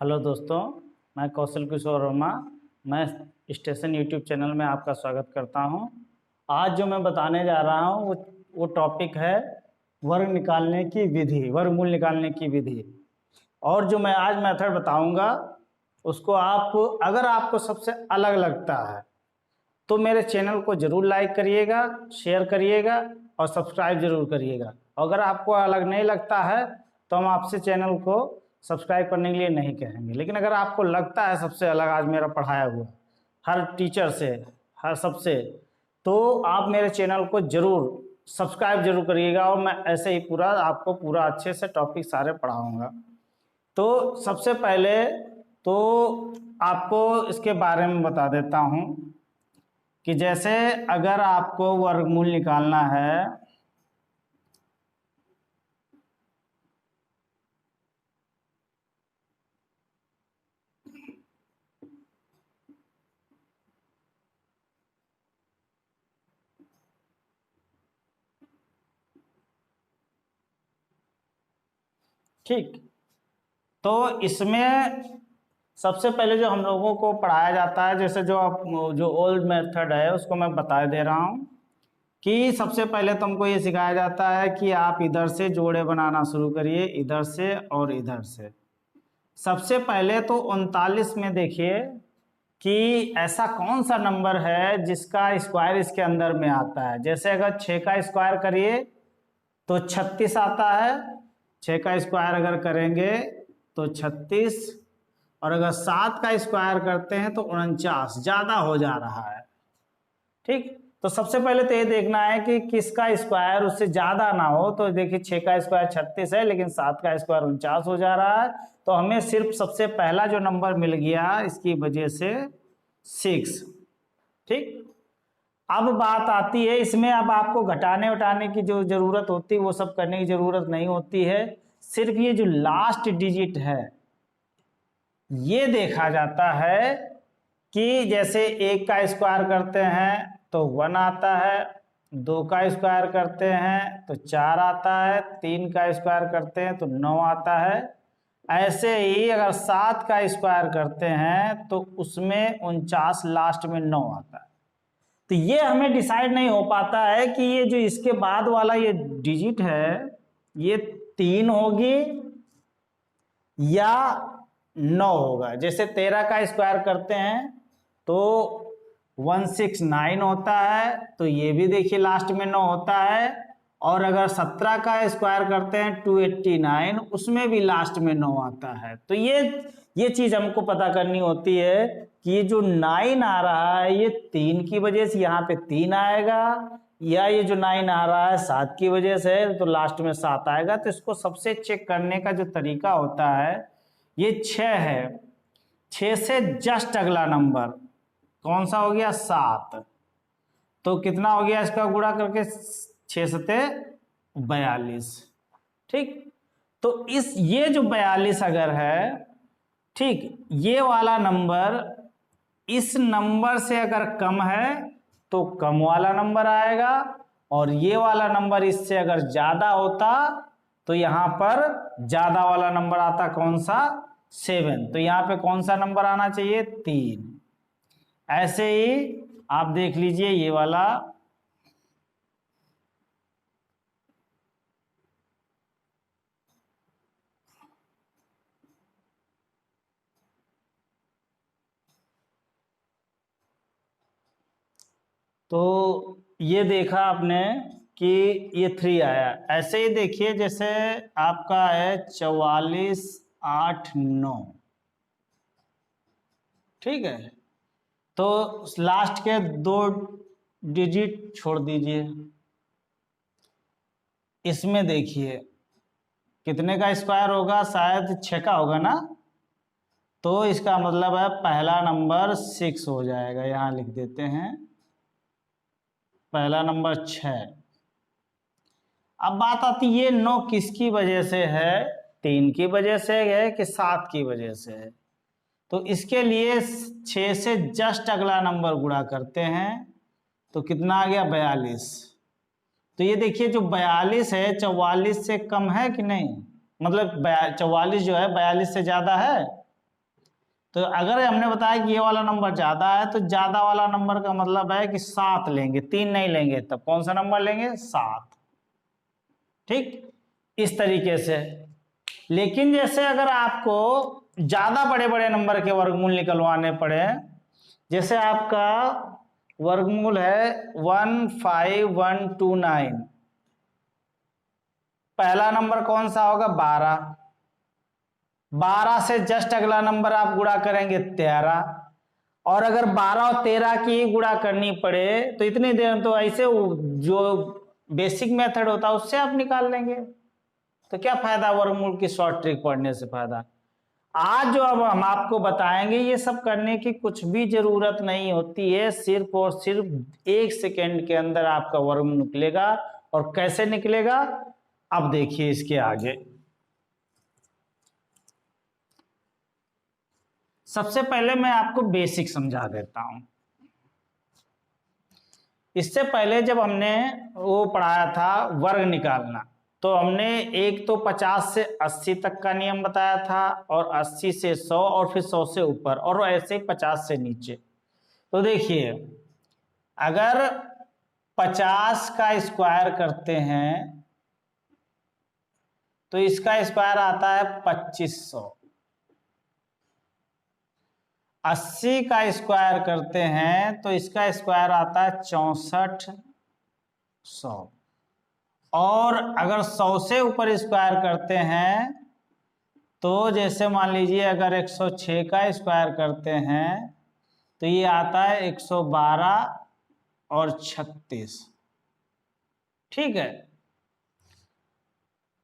Hello दोस्तों, मैं कौशल किशोर वर्मा। मैं स्टेशन यूट्यूब चैनल में आपका स्वागत करता हूं। आज जो मैं बताने जा रहा हूं वो टॉपिक है वर्ग निकालने की विधि, वर्गमूल निकालने की विधि। और जो मैं आज मेथड बताऊंगा उसको अगर आपको सबसे अलग लगता है तो मेरे चैनल को ज़रूर लाइक करिएगा, शेयर करिएगा और सब्सक्राइब ज़रूर करिएगा। अगर आपको अलग नहीं लगता है तो हम आपसे चैनल को सब्सक्राइब करने के लिए नहीं कहेंगे, लेकिन अगर आपको लगता है सबसे अलग आज मेरा पढ़ाया हुआ हर टीचर से, हर सबसे, तो आप मेरे चैनल को ज़रूर सब्सक्राइब जरूर करिएगा और मैं ऐसे ही आपको पूरा अच्छे से टॉपिक सारे पढ़ाऊँगा। तो सबसे पहले तो आपको इसके बारे में बता देता हूँ कि जैसे अगर आपको वर्गमूल निकालना है ठीक, तो इसमें सबसे पहले जो हम लोगों को पढ़ाया जाता है, जैसे जो ओल्ड मेथड है उसको मैं बता दे रहा हूँ कि सबसे पहले तुमको ये सिखाया जाता है कि आप इधर से जोड़े बनाना शुरू करिए, इधर से और इधर से। सबसे पहले तो 39 में देखिए कि ऐसा कौन सा नंबर है जिसका स्क्वायर इसके अंदर में आता है। जैसे अगर 6 का स्क्वायर करिए तो 36 आता है, 6 का स्क्वायर अगर करेंगे तो 36, और अगर 7 का स्क्वायर करते हैं तो 49, ज़्यादा हो जा रहा है। ठीक, तो सबसे पहले तो ये देखना है कि किसका स्क्वायर उससे ज़्यादा ना हो। तो देखिए 6 का स्क्वायर 36 है लेकिन 7 का स्क्वायर 49 हो जा रहा है, तो हमें सिर्फ सबसे पहला जो नंबर मिल गया इसकी वजह से 6। ठीक, अब बात आती है इसमें, अब आपको घटाने उठाने की जो ज़रूरत होती है वो सब करने की ज़रूरत नहीं होती है। सिर्फ ये जो लास्ट डिजिट है ये देखा जाता है कि जैसे 1 का स्क्वायर करते हैं तो 1 आता है, 2 का स्क्वायर करते हैं तो 4 आता है, 3 का स्क्वायर करते हैं तो 9 आता है। ऐसे ही अगर 7 का स्क्वायर करते हैं तो उसमें 49 लास्ट में 9 आता है। तो ये हमें डिसाइड नहीं हो पाता है कि ये जो इसके बाद वाला ये डिजिट है ये 3 होगी या 9 होगा। जैसे 13 का स्क्वायर करते हैं तो 169 होता है, तो ये भी देखिए लास्ट में 9 होता है। और अगर 17 का स्क्वायर करते हैं 289, उसमें भी लास्ट में 9 आता है। तो ये चीज हमको पता करनी होती है कि ये जो 9 आ रहा है ये 3 की वजह से यहाँ पे 3 आएगा, या ये जो 9 आ रहा है 7 की वजह से तो लास्ट में 7 आएगा। तो इसको सबसे चेक करने का जो तरीका होता है ये 6 है। 6 से जस्ट अगला नंबर कौन सा हो गया? 7। तो कितना हो गया इसका गुणा करके? 6 सते 42। ठीक, तो ये जो 42 अगर है, ठीक, ये वाला नंबर इस नंबर से अगर कम है तो कम वाला नंबर आएगा, और ये वाला नंबर इससे अगर ज्यादा होता तो यहां पर ज्यादा वाला नंबर आता। कौन सा? 7। तो यहां पे कौन सा नंबर आना चाहिए? 3। ऐसे ही आप देख लीजिए ये वाला, तो ये देखा आपने कि ये 3 आया। ऐसे ही देखिए जैसे आपका है 44, 8, 9। ठीक है, तो लास्ट के 2 डिजिट छोड़ दीजिए। इसमें देखिए कितने का स्क्वायर होगा? शायद 6 का होगा ना, तो इसका मतलब है पहला नंबर 6 हो जाएगा। यहां लिख देते हैं पहला नंबर 6। अब बात आती है 9 किसकी वजह से है? 3 की वजह से है कि 7 की वजह से है? तो इसके लिए 6 से जस्ट अगला नंबर गुणा करते हैं तो कितना आ गया? 42। तो ये देखिए जो 42 है 44 से कम है कि नहीं? मतलब 44 जो है 42 से ज्यादा है? तो अगर हमने बताया कि ये वाला नंबर ज्यादा है तो ज्यादा वाला नंबर का मतलब है कि 7 लेंगे, 3 नहीं लेंगे, तब कौन सा नंबर लेंगे? 7। ठीक, इस तरीके से। लेकिन जैसे अगर आपको ज्यादा बड़े बड़े नंबर के वर्गमूल निकलवाने पड़े, जैसे आपका वर्गमूल है 15129, पहला नंबर कौन सा होगा? 12। 12 से जस्ट अगला नंबर आप गुणा करेंगे 13, और अगर 12 और 13 की गुणा करनी पड़े तो इतनी देर तो ऐसे जो बेसिक मेथड होता है उससे आप निकाल लेंगे। तो क्या फायदा वर्गमूल की शॉर्ट ट्रिक पढ़ने से? फायदा आज जो अब हम आपको बताएंगे ये सब करने की कुछ भी जरूरत नहीं होती है, सिर्फ और सिर्फ 1 सेकेंड के अंदर आपका वर्गमूल निकलेगा। और कैसे निकलेगा अब देखिए इसके आगे। सबसे पहले मैं आपको बेसिक समझा देता हूं। इससे पहले जब हमने वो पढ़ाया था वर्ग निकालना, तो हमने एक तो 50 से 80 तक का नियम बताया था, और 80 से 100, और फिर 100 से ऊपर, और ऐसे 50 से नीचे। तो देखिए, अगर 50 का स्क्वायर करते हैं तो इसका स्क्वायर आता है 2500। 80 का स्क्वायर करते हैं तो इसका स्क्वायर आता है 6400। और अगर 100 से ऊपर स्क्वायर करते हैं तो जैसे मान लीजिए अगर 106 का स्क्वायर करते हैं तो ये आता है 112 और 36। ठीक है,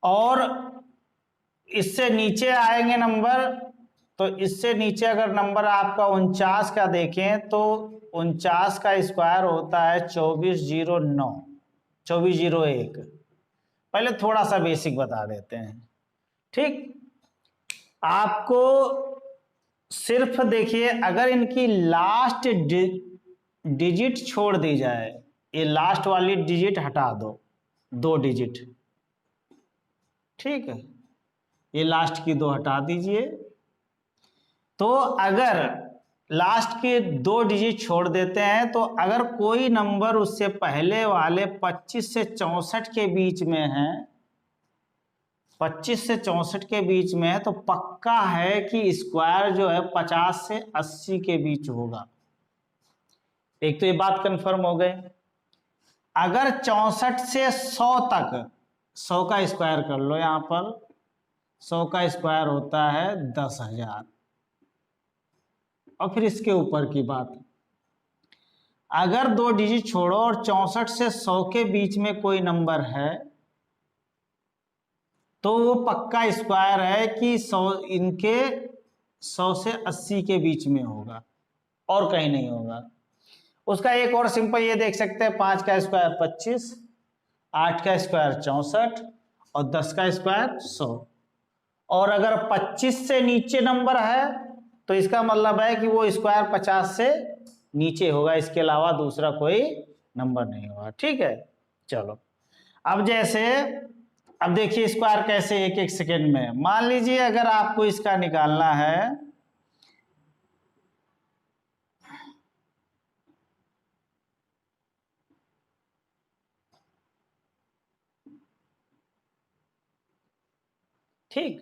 और इससे नीचे आएंगे नंबर, तो इससे नीचे अगर नंबर आपका 49 का देखें तो 49 का स्क्वायर होता है 2409, 2401। पहले थोड़ा सा बेसिक बता देते हैं। ठीक, आपको सिर्फ देखिए, अगर इनकी लास्ट डिजिट छोड़ दी जाए, ये लास्ट वाली डिजिट हटा दो, 2 डिजिट। ठीक है, ये लास्ट की 2 हटा दीजिए। तो अगर लास्ट के 2 डिजिट छोड़ देते हैं तो अगर कोई नंबर उससे पहले वाले 25 से 64 के बीच में है, 25 से 64 के बीच में है, तो पक्का है कि स्क्वायर जो है 50 से 80 के बीच होगा। एक तो ये बात कंफर्म हो गई। अगर 64 से 100 तक, 100 का स्क्वायर कर लो, यहां पर 100 का स्क्वायर होता है 10,000। और फिर इसके ऊपर की बात, अगर 2 डिजिट छोड़ो और 64 से 100 के बीच में कोई नंबर है तो वो पक्का स्क्वायर है कि 100 से 80 के बीच में होगा, और कहीं नहीं होगा। उसका एक और सिंपल ये देख सकते हैं, 5 का स्क्वायर 25, 8 का स्क्वायर 64, और 10 का स्क्वायर 100। और अगर 25 से नीचे नंबर है तो इसका मतलब है कि वो स्क्वायर 50 से नीचे होगा, इसके अलावा दूसरा कोई नंबर नहीं होगा। ठीक है, चलो अब जैसे, अब देखिए स्क्वायर कैसे 1-1 सेकेंड में। मान लीजिए अगर आपको इसका निकालना है, ठीक,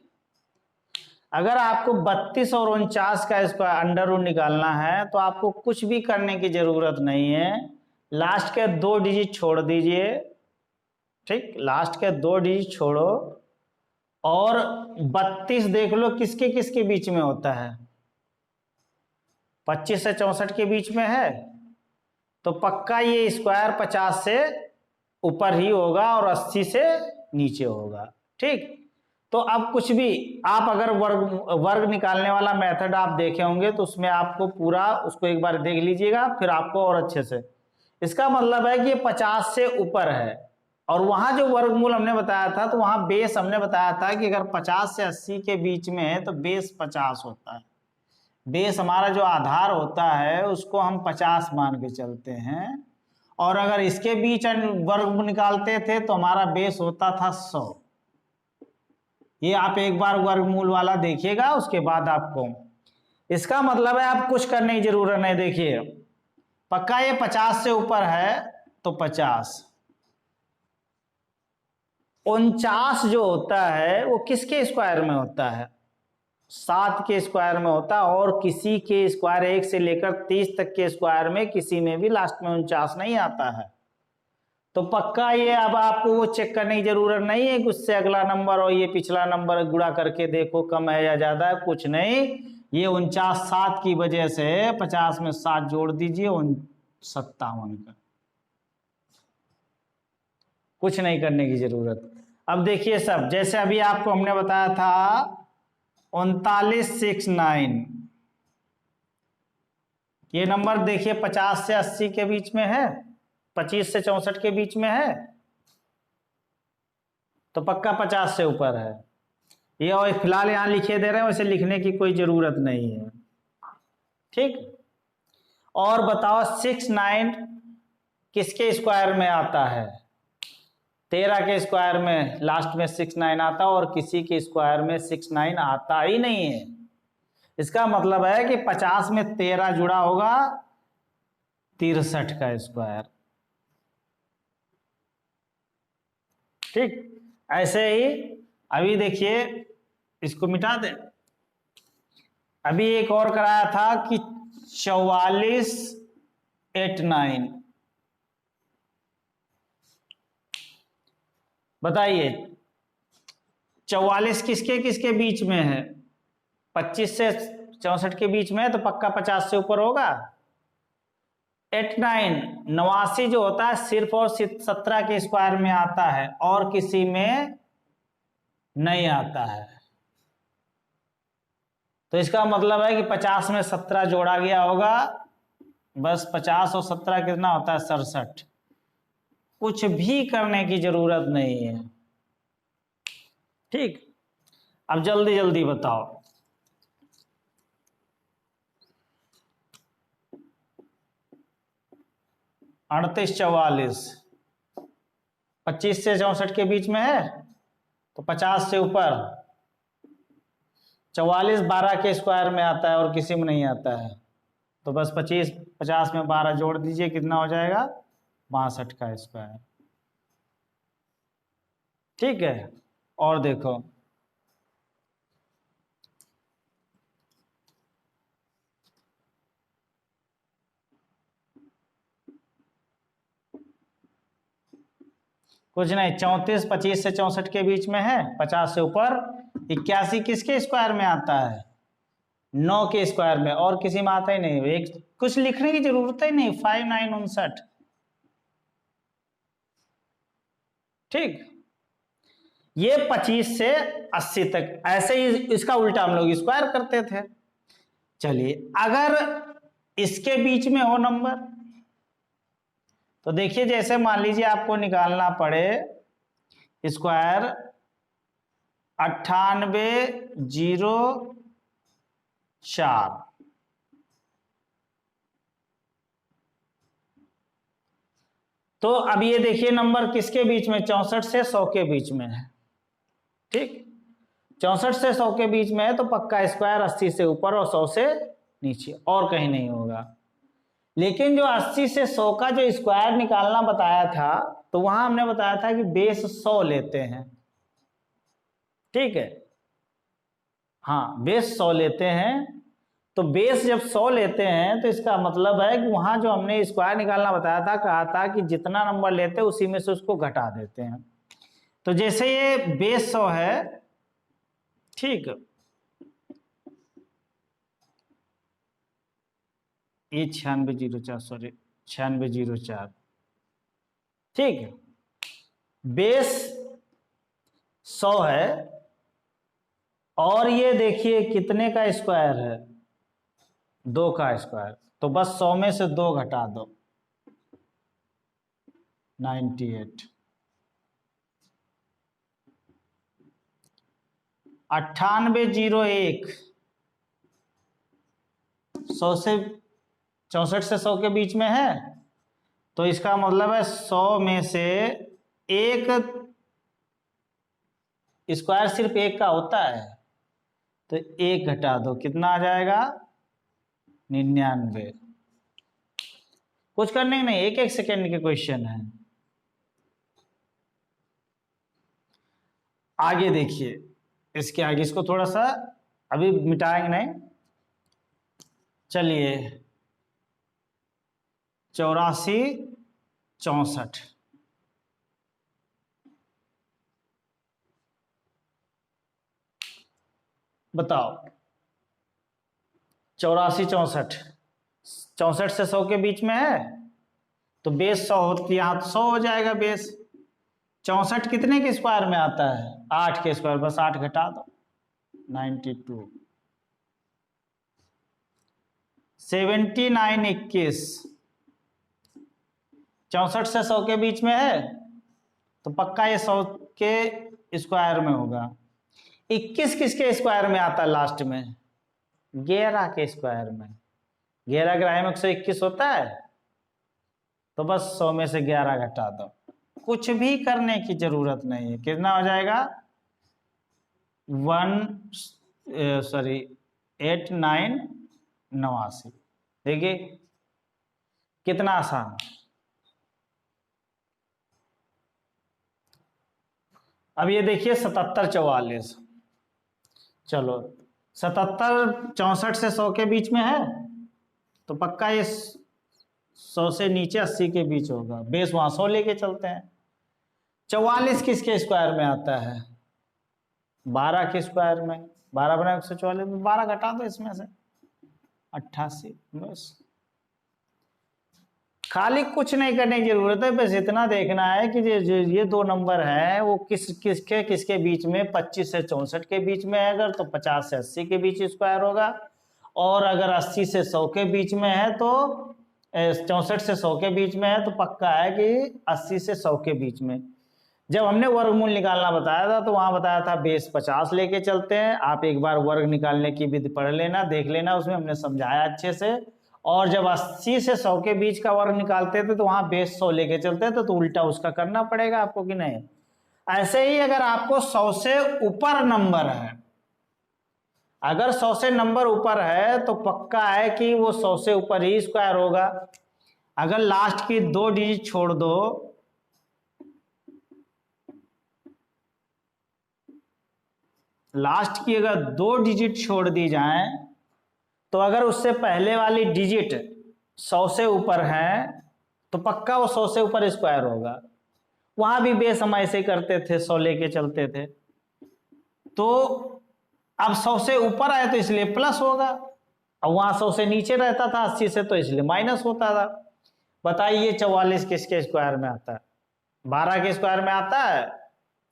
अगर आपको 32 और 49 का स्क्वायर अंडर रूट निकालना है तो आपको कुछ भी करने की जरूरत नहीं है, लास्ट के 2 डिजिट छोड़ दीजिए। ठीक, लास्ट के 2 डिजिट छोड़ो, और 32 देख लो किसके किसके बीच में होता है, 25 से 64 के बीच में है, तो पक्का ये स्क्वायर 50 से ऊपर ही होगा और 80 से नीचे होगा। ठीक, तो अब कुछ भी आप अगर वर्ग निकालने वाला मेथड आप देखे होंगे तो उसमें आपको पूरा उसको एक बार देख लीजिएगा, फिर आपको और अच्छे से। इसका मतलब है कि ये 50 से ऊपर है, और वहां जो वर्गमूल हमने बताया था तो वहां बेस हमने बताया था कि अगर 50 से 80 के बीच में है तो बेस 50 होता है। बेस हमारा जो आधार होता है उसको हम 50 मान के चलते हैं, और अगर इसके बीच वर्ग निकालते थे तो हमारा बेस होता था 100। ये आप एक बार वर्गमूल वाला देखिएगा, उसके बाद आपको इसका मतलब है आप कुछ करने की जरूरत नहीं। देखिए पक्का ये 50 से ऊपर है तो 50, 49 जो होता है वो किसके स्क्वायर में होता है? 7 के स्क्वायर में होता है। और किसी के स्क्वायर 1 से लेकर 30 तक के स्क्वायर में किसी में भी लास्ट में 49 नहीं आता है। तो पक्का ये अब आपको वो चेक करने की जरूरत नहीं है कि उससे अगला नंबर और ये पिछला नंबर गुणा करके देखो कम है या ज्यादा है, कुछ नहीं। ये 49 7 की वजह से 50 में 7 जोड़ दीजिए 57 का, कुछ नहीं करने की जरूरत। अब देखिए सब, जैसे अभी आपको हमने बताया था 3969, ये नंबर देखिए 50 से 80 के बीच में है, 25 से 64 के बीच में है, तो पक्का 50 से ऊपर है ये। और फिलहाल यहां लिखे दे रहे हैं, वैसे लिखने की कोई जरूरत नहीं है, ठीक। और बताओ 69 किसके स्क्वायर में आता है? 13 के स्क्वायर में लास्ट में 69 आता है, और किसी के स्क्वायर में 69 आता ही नहीं है। इसका मतलब है कि 50 में 13 जुड़ा होगा 63 का स्क्वायर, ठीक। ऐसे ही अभी देखिए इसको मिटा दें। अभी एक और कराया था कि 4489, बताइए 44 किसके किसके बीच में है? 25 से 64 के बीच में है तो पक्का 50 से ऊपर होगा। 89 जो होता है सिर्फ और सिर्फ 17 के स्क्वायर में आता है और किसी में नहीं आता है। तो इसका मतलब है कि 50 में 17 जोड़ा गया होगा, बस 50 और 17 कितना होता है? 67। कुछ भी करने की जरूरत नहीं है, ठीक। अब जल्दी जल्दी बताओ। 3844 25 से 64 के बीच में है तो 50 से ऊपर। 44 12 के स्क्वायर में आता है और किसी में नहीं आता है, तो बस 50 में 12 जोड़ दीजिए, कितना हो जाएगा? 62 का स्क्वायर, ठीक है। और देखो कुछ नहीं, 34 25 से 64 के बीच में है, 50 से ऊपर। 81 किसके स्क्वायर में आता है? 9 के स्क्वायर में, और किसी में आता ही नहीं। एक कुछ लिखने की जरूरत ही नहीं। 5959, ठीक। ये 25 से 80 तक, ऐसे ही इसका उल्टा हम लोग स्क्वायर करते थे। चलिए अगर इसके बीच में हो नंबर, तो देखिए जैसे मान लीजिए आपको निकालना पड़े स्क्वायर 9804, तो अब ये देखिए नंबर किसके बीच में? 64 से 100 के बीच में है, ठीक। 64 से 100 के बीच में है तो पक्का स्क्वायर 80 से ऊपर और 100 से नीचे, और कहीं नहीं होगा। लेकिन जो 80 से 100 का जो स्क्वायर निकालना बताया था, तो वहां हमने बताया था कि बेस 100 लेते हैं, ठीक है। हाँ, बेस 100 लेते हैं। तो बेस जब 100 लेते हैं तो इसका मतलब है कि वहां जो हमने स्क्वायर निकालना बताया था, कहा था कि जितना नंबर लेते हैं उसी में से उसको घटा देते हैं। तो जैसे ये बेस 100 है, ठीक, ये 9604, सॉरी 9604, ठीक। बेस 100 है और ये देखिए कितने का स्क्वायर है? 2 का स्क्वायर, तो बस 100 में से 2 घटा दो, 98। 9801 100 से 64 से 100 के बीच में है, तो इसका मतलब है 100 में से एक स्क्वायर सिर्फ 1 का होता है, तो 1 घटा दो, कितना आ जाएगा? 99। कुछ करने की नहीं, 1-1 सेकेंड के क्वेश्चन है। आगे देखिए, इसके आगे इसको थोड़ा सा अभी मिटाएंगे नहीं। चलिए 84 64 बताओ। 84 64 64 से 100 के बीच में है तो बेस 100 होती है, यहाँ तो 100 हो जाएगा बेस। 64 कितने के स्क्वायर में आता है? 8 के स्क्वायर, बस 8 घटा दो 92। 79 21 64 से 100 के बीच में है तो पक्का ये 100 के स्क्वायर में होगा। 21 किसके स्क्वायर में आता है लास्ट में? 11 के स्क्वायर में। 11 ग्राम 121 होता है तो बस 100 में से 11 घटा दो। कुछ भी करने की जरूरत नहीं है। कितना हो जाएगा? 8989। देखिए कितना आसान। अब ये देखिए 77 44। चलो 77 64 से 100 के बीच में है तो पक्का ये 100 से नीचे 80 के बीच होगा। बेस वहां 100 लेके चलते हैं। 44 किसके स्क्वायर में आता है? 12 के स्क्वायर में। 12 बना 144 में 12 घटा दो इसमें से 88। बस खाली कुछ नहीं करने की जरूरत है, बस इतना देखना है कि ये दो नंबर हैं वो किसके बीच में? 25 से 64 के बीच में है अगर तो 50 से 80 के बीच स्क्वायर होगा, और अगर 80 से 100 के बीच में है तो 64 से 100 के बीच में है तो पक्का है कि 80 से 100 के बीच में। जब हमने वर्गमूल निकालना बताया था तो वहां बताया था बेस 50 लेके चलते हैं। आप एक बार वर्ग निकालने की विधि पढ़ लेना, देख लेना, उसमें हमने समझाया अच्छे से। और जब 80 से 100 के बीच का वर्ग निकालते थे तो वहां बेस 100 लेके चलते थे, तो उल्टा उसका करना पड़ेगा आपको कि नहीं। ऐसे ही अगर आपको 100 से ऊपर नंबर है, अगर 100 से नंबर ऊपर है तो पक्का है कि वो 100 से ऊपर ही स्क्वायर होगा। अगर लास्ट की 2 डिजिट छोड़ दो, लास्ट की अगर 2 डिजिट छोड़ दी जाए तो अगर उससे पहले वाली डिजिट 100 से ऊपर है तो पक्का वो 100 से ऊपर स्क्वायर होगा। वहां भी बेस हम ऐसे करते थे, 100 लेके चलते थे। तो अब 100 से ऊपर आए तो इसलिए प्लस होगा, अब वहां 100 से नीचे रहता था 80 से तो इसलिए माइनस होता था। बताइए 44 किसके स्क्वायर में आता है? 12 के स्क्वायर में आता है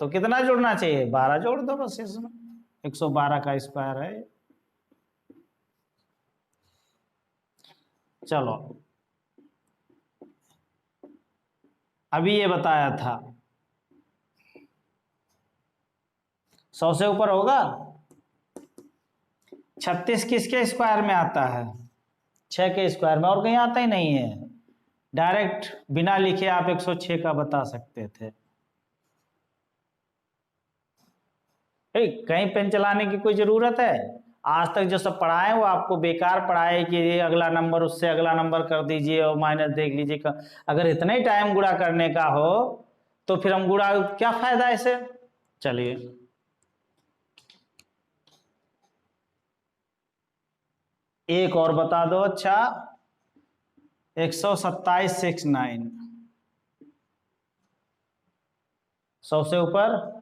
तो कितना जोड़ना चाहिए? 12 जोड़ दो बस इसमें, 112 का स्क्वायर है। चलो अभी ये बताया था 100 से ऊपर होगा। 36 किसके स्क्वायर में आता है? 6 के स्क्वायर में, और कहीं आता ही नहीं है। डायरेक्ट बिना लिखे आप 106 का बता सकते थे। कहीं पेन चलाने की कोई जरूरत है? आज तक जो सब पढ़ाए वो आपको बेकार पढ़ाए कि ये अगला नंबर उससे अगला नंबर कर दीजिए और माइनस देख लीजिए। अगर इतना ही टाइम गुणा करने का हो तो फिर हम गुणा, क्या फायदा इसे। चलिए एक और बता दो। अच्छा 127 69, 100 से ऊपर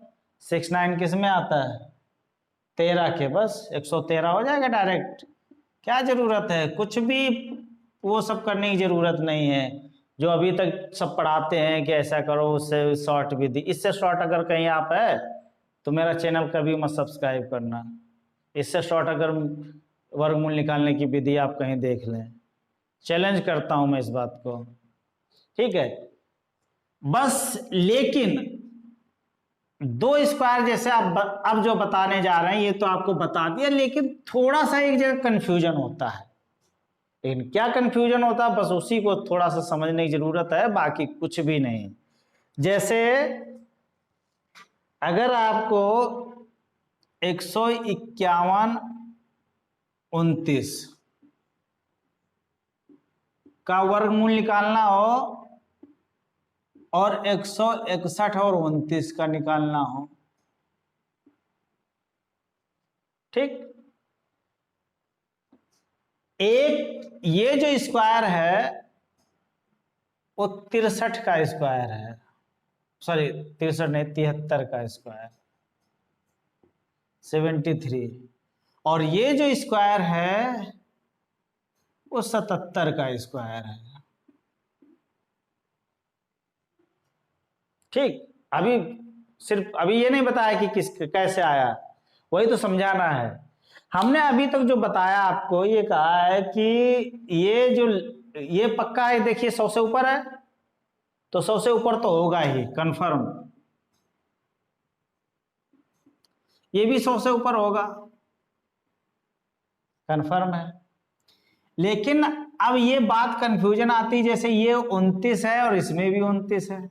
69 किस में आता है? 13 के। बस 113 हो जाएगा डायरेक्ट। क्या जरूरत है, कुछ भी वो सब करने की जरूरत नहीं है जो अभी तक सब पढ़ाते हैं कि ऐसा करो, उससे शॉर्ट विधि। इससे शॉर्ट अगर कहीं आप है तो मेरा चैनल कभी मत सब्सक्राइब करना। इससे शॉर्ट अगर वर्गमूल निकालने की विधि आप कहीं देख लें, चैलेंज करता हूं मैं इस बात को, ठीक है। बस लेकिन 2 स्क्वायर जैसे आप अब जो बताने जा रहे हैं ये तो आपको बता दिया, लेकिन थोड़ा सा एक जगह कंफ्यूजन होता है। लेकिन क्या कंफ्यूजन होता है, बस उसी को थोड़ा सा समझने की जरूरत है, बाकी कुछ भी नहीं। जैसे अगर आपको 151 29 का वर्गमूल निकालना हो और 161 और 29 का निकालना हो, ठीक। एक ये जो स्क्वायर है वो 63 का स्क्वायर है, सॉरी 63 नहीं 73 का स्क्वायर, 73। और ये जो स्क्वायर है वो 77 का स्क्वायर है, ठीक। अभी सिर्फ अभी ये नहीं बताया कि किस कैसे आया, वही तो समझाना है। हमने अभी तक जो बताया आपको ये कहा है कि ये पक्का है, देखिए 100 से ऊपर है तो 100 से ऊपर तो होगा ही कंफर्म, ये भी 100 से ऊपर होगा कंफर्म है। लेकिन अब ये बात कंफ्यूजन आती, जैसे ये 29 है और इसमें भी 29 है,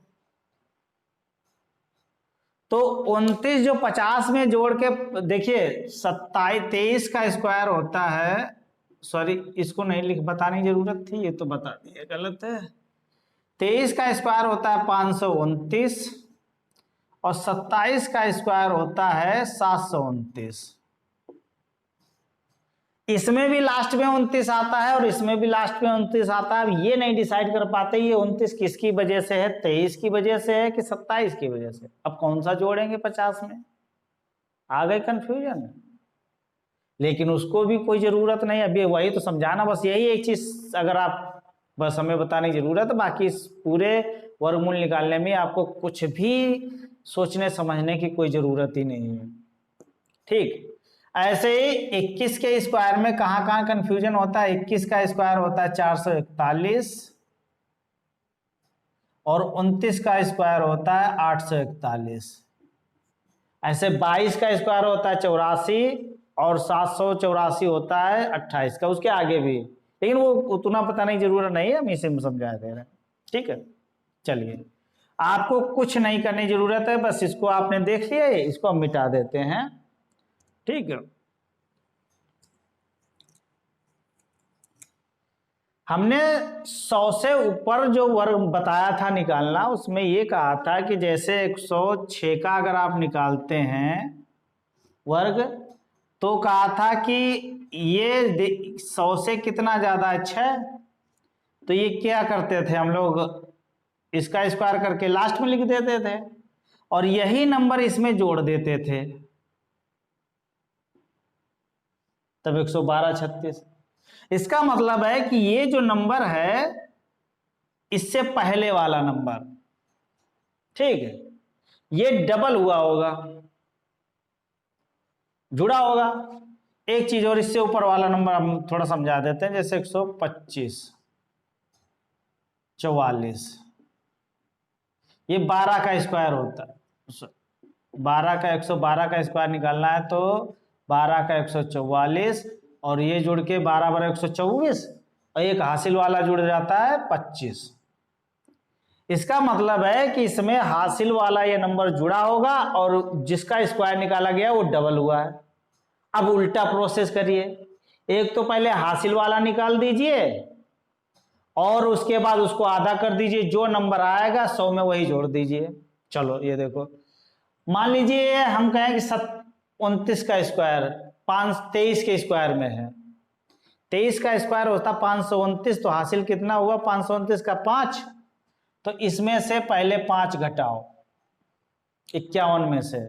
तो 29 जो 50 में जोड़ के देखिए 23 का स्क्वायर होता है, सॉरी इसको नहीं लिख बताने की जरूरत थी, ये तो बता दिया गलत है। 23 का स्क्वायर होता है 529 और 27 का स्क्वायर होता है 729। इसमें भी लास्ट में 29 आता है और इसमें भी लास्ट में 29 आता है। अब ये नहीं डिसाइड कर पाते ये 29 किसकी वजह से है, 23 की वजह से है कि 27 की वजह से। अब कौन सा जोड़ेंगे 50 में, आ गए कंफ्यूजन। लेकिन उसको भी कोई जरूरत नहीं, अभी वही तो समझाना, बस यही एक चीज अगर आप बस हमें बताने की जरूरत है, बाकी इस पूरे वर्गमूल निकालने में आपको कुछ भी सोचने समझने की कोई जरूरत ही नहीं है, ठीक। ऐसे ही 21 के स्क्वायर में कहां कहां कंफ्यूजन होता है। 21 का स्क्वायर होता है 441 और 29 का स्क्वायर होता है 841। ऐसे 22 का स्क्वायर होता है 84 और 784 होता है 28 का, उसके आगे भी, लेकिन वो उतना पता नहीं, जरूरत नहीं है, हम इसे समझा दे रहे हैं, ठीक है। चलिए आपको कुछ नहीं करने की जरूरत है, बस इसको आपने देख लिया, इसको हम मिटा देते हैं, ठीक है। हमने 100 से ऊपर जो वर्ग बताया था निकालना, उसमें ये कहा था कि जैसे 106 का अगर आप निकालते हैं वर्ग, तो कहा था कि ये 100 से कितना ज्यादा अच्छा है, तो ये क्या करते थे हम लोग, इसका स्क्वायर करके लास्ट में लिख देते थे और यही नंबर इसमें जोड़ देते थे, तब 112 36। इसका मतलब है कि ये जो नंबर है इससे पहले वाला नंबर, ठीक है, ये डबल हुआ होगा, जुड़ा होगा। एक चीज और, इससे ऊपर वाला नंबर हम थोड़ा समझा देते हैं, जैसे 125 44, ये 12 का स्क्वायर होता है, 12 का 112 का स्क्वायर निकालना है तो 12 का 144 और ये जुड़ के 12 12 124 और एक हासिल वाला जुड़ जाता है 25। इसका मतलब है कि इसमें हासिल वाला ये नंबर जुड़ा होगा और जिसका स्क्वायर निकाला गया वो डबल हुआ है। अब उल्टा प्रोसेस करिए, एक तो पहले हासिल वाला निकाल दीजिए और उसके बाद उसको आधा कर दीजिए, जो नंबर आएगा 100 में वही जोड़ दीजिए। चलो ये देखो, मान लीजिए हम कहें कि 29 का स्क्वायर 23 के स्क्वायर में है, 23 का स्क्वायर होता 529, तो हासिल कितना हुआ 529 का 5, तो इसमें से पहले 5 घटाओ 51 में से,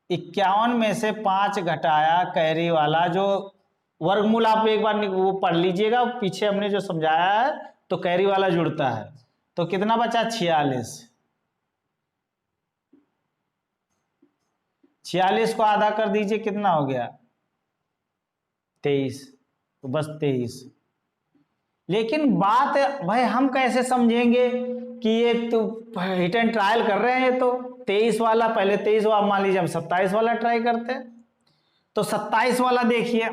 51 में से 5 घटाया कैरी वाला, जो वर्गमूल आप एक बार वो पढ़ लीजिएगा, पीछे हमने जो समझाया है, तो कैरी वाला जुड़ता है, तो कितना बचा 46। 46 को आधा कर दीजिए, कितना हो गया 23, तो बस 23। लेकिन बात भाई हम कैसे समझेंगे कि ये तो हिट एंड ट्रायल कर रहे हैं, तो 23 वाला पहले 23 वाला, मान लीजिए हम 27 वाला ट्राई करते हैं, तो 27 वाला देखिए,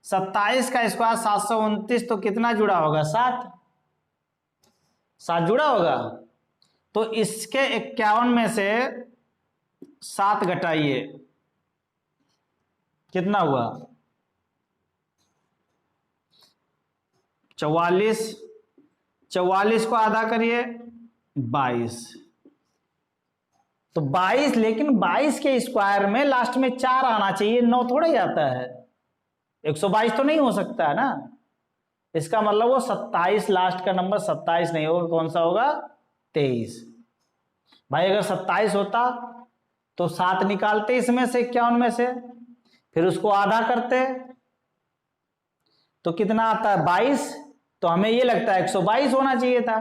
27 का स्क्वायर 729, तो कितना जुड़ा होगा 7, 7 जुड़ा होगा, तो इसके 51 में से 7 घटाइए, कितना हुआ 44, 44 को आधा करिए 22, तो 22, लेकिन 22 के स्क्वायर में लास्ट में 4 आना चाहिए, 9 थोड़ा ही आता है, 122 तो नहीं हो सकता है ना। इसका मतलब वो 27, लास्ट का नंबर 27 नहीं होगा, कौन सा होगा? 23। भाई अगर 27 होता तो 7 निकालते इसमें से, 51 में से, फिर उसको आधा करते तो कितना आता है? 22। तो हमें ये लगता है 122 होना चाहिए था,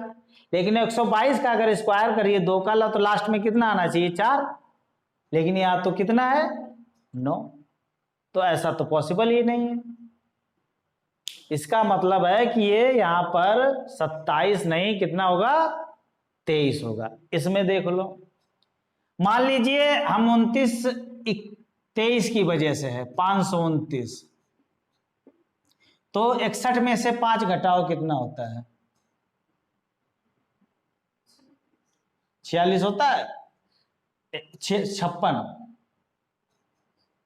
लेकिन 122 का अगर स्क्वायर करिए 2 का ला तो लास्ट में कितना आना चाहिए? 4, लेकिन यहाँ तो कितना है? 9। तो ऐसा तो पॉसिबल ही नहीं है। इसका मतलब है कि ये यहाँ पर 27 नहीं, कितना होगा? 23 होगा। इसमें देख लो, मान लीजिए हम 23 की वजह से है 529, तो 61 में से 5 घटाओ, कितना होता है? 46 होता है।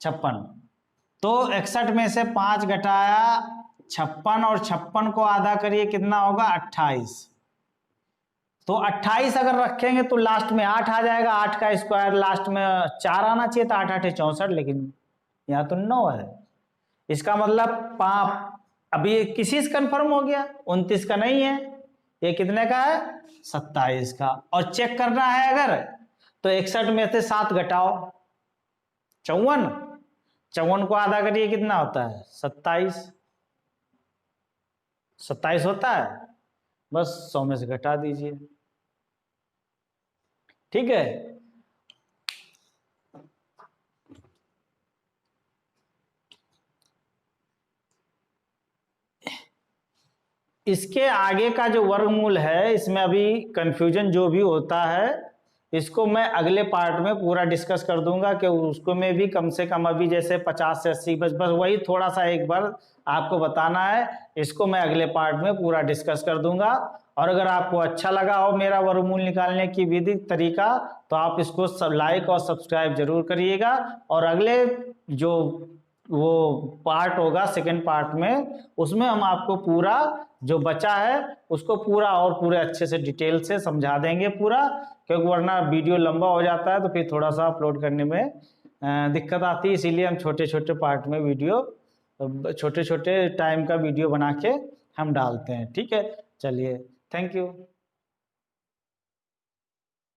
56, तो 61 में से 5 घटाया 56, और 56 को आधा करिए, कितना होगा? 28। तो 28 अगर रखेंगे तो लास्ट में 8 आ जाएगा, 8 का स्क्वायर लास्ट में 4 आना चाहिए था, 8 8 64, लेकिन यहाँ तो 9 है। इसका मतलब अभी ये किसी से कंफर्म हो गया, 29 का नहीं है, ये कितने का है? 27 का। और चेक करना है अगर, तो 61 में से 7 घटाओ 54, 54 को आधा करिए, कितना होता है? 27, 27 होता है, बस 100 में से घटा दीजिए, ठीक है। इसके आगे का जो वर्गमूल है, इसमें अभी कंफ्यूजन जो भी होता है, इसको मैं अगले पार्ट में पूरा डिस्कस कर दूंगा, कि उसको में भी कम से कम अभी जैसे 50 से 80, बस वही थोड़ा सा एक बार आपको बताना है। इसको मैं अगले पार्ट में पूरा डिस्कस कर दूंगा। और अगर आपको अच्छा लगा हो मेरा वर्गमूल निकालने की विधि तरीका, तो आप इसको सब लाइक और सब्सक्राइब जरूर करिएगा। और अगले जो वो पार्ट होगा सेकेंड पार्ट में, उसमें हम आपको पूरा जो बचा है उसको पूरा और पूरे अच्छे से डिटेल से समझा देंगे पूरा, क्योंकि वरना वीडियो लंबा हो जाता है तो फिर थोड़ा सा अपलोड करने में दिक्कत आती है। इसीलिए हम छोटे छोटे पार्ट में वीडियो, छोटे छोटे टाइम का वीडियो बना के हम डालते हैं, ठीक है। चलिए, थैंक यू।